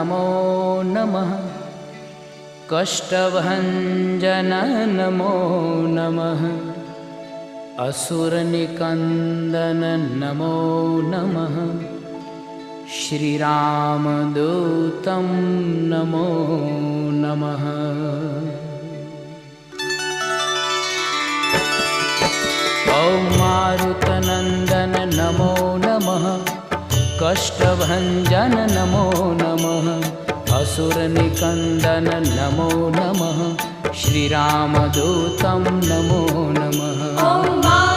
नमो नमः। कष्टभञ्जन नमो नमः। असुरनिकन्दन नमो नमः। श्रीरामदूतं नमो नमः। ॐ मारुतनन्दन नमो नमः। कष्टभञ्जन नमो नमः। असुरनिकन्दन नमो नमः। श्रीरामदूतं नमो नमः।